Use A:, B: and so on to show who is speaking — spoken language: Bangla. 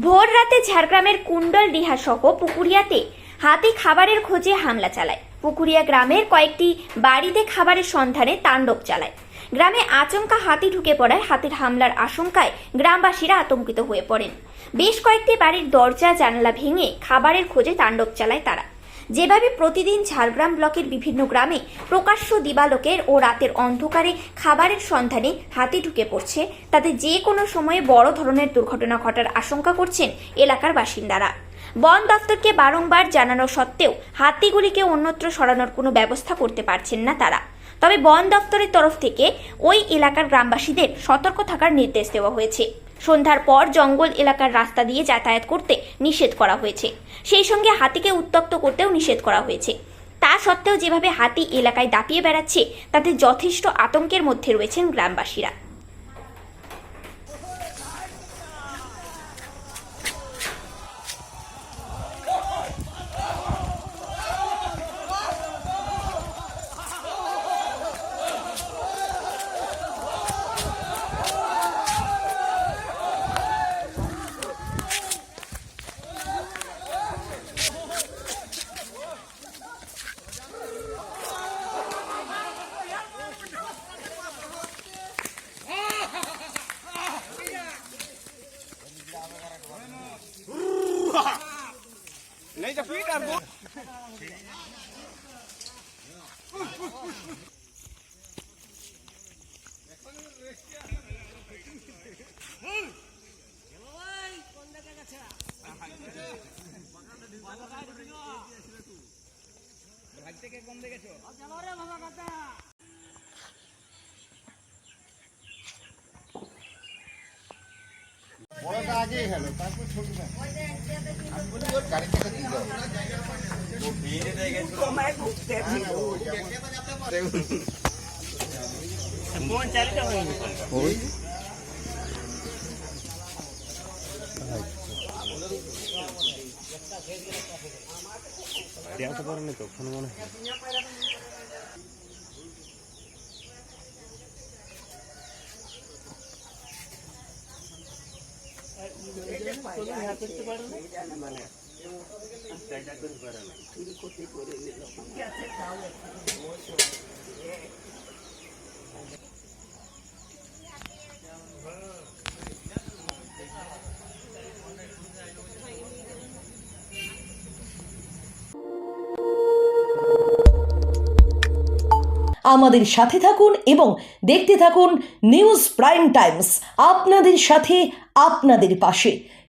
A: ভোর রাতে ঝাড়গ্রামের কুণ্ডলডিহা সহ পুকুরিয়াতে হাতি খাবারের খোঁজে হামলা চালায়। পুকুরিয়া গ্রামের কয়েকটি বাড়িতে খাবারের সন্ধানে তাণ্ডব চালায়। গ্রামে আচমকা হাতি ঢুকে পড়ায় হাতির হামলার আশঙ্কায় গ্রামবাসীরা আতঙ্কিত হয়ে পড়েন। বেশ কয়েকটি বাড়ির দরজা জানালা ভেঙে খাবারের খোঁজে তাণ্ডব চালায় তারা। যেভাবে প্রতিদিন ঝাড়গ্রাম ব্লকের বিভিন্ন গ্রামে প্রকাশ্য দিবালোকের ও রাতের অন্ধকারে খাবারের সন্ধানে হাতি ঢুকে পড়ছে, তাতে যে কোনো সময়ে বড় ধরনের দুর্ঘটনা ঘটার আশঙ্কা করছেন এলাকার বাসিন্দারা। বন দফতরকে বারংবার জানানো সত্ত্বেও হাতিগুলিকে অন্যত্র সরানোর কোনো ব্যবস্থা করতে পারছেন না তারা। তবে বন দফতরের তরফ থেকে ওই এলাকার গ্রামবাসীদের সতর্ক থাকার নির্দেশ দেওয়া হয়েছে। সন্ধ্যার পর জঙ্গল এলাকার রাস্তা দিয়ে যাতায়াত করতে নিষেধ করা হয়েছে। সেই সঙ্গে হাতিকে উত্ত্যক্ত করতেও নিষেধ করা হয়েছে। তা সত্ত্বেও যেভাবে হাতি এলাকায় দাপিয়ে বেড়াচ্ছে, তাতে যথেষ্ট আতঙ্কের মধ্যে রয়েছেন গ্রামবাসীরা।
B: नहीं तो पीट আর ভাগ থেকে কম দেখেছো চলো রে বাবা কাকা বড়টা আগে হলো তারপর ছোটটা আমি বলি ওর গাড়ি থেকে দিয়ে দাও ও ভিড়ে দিয়ে গেছে তো मैं ঘুরতে ছিল ফোন চালিয়ে হয়নি ওই দেওয়া পারেনি তো ফোন মনে হয় করতে পারে না মানে চেষ্টা করতে পারে না চুরি করতে করে নিল কি আছে খাও
C: আমাদের সাথে থাকুন এবং দেখতে থাকুন নিউজ প্রাইম টাইমস, আপনাদের সাথে আপনাদের পাশে।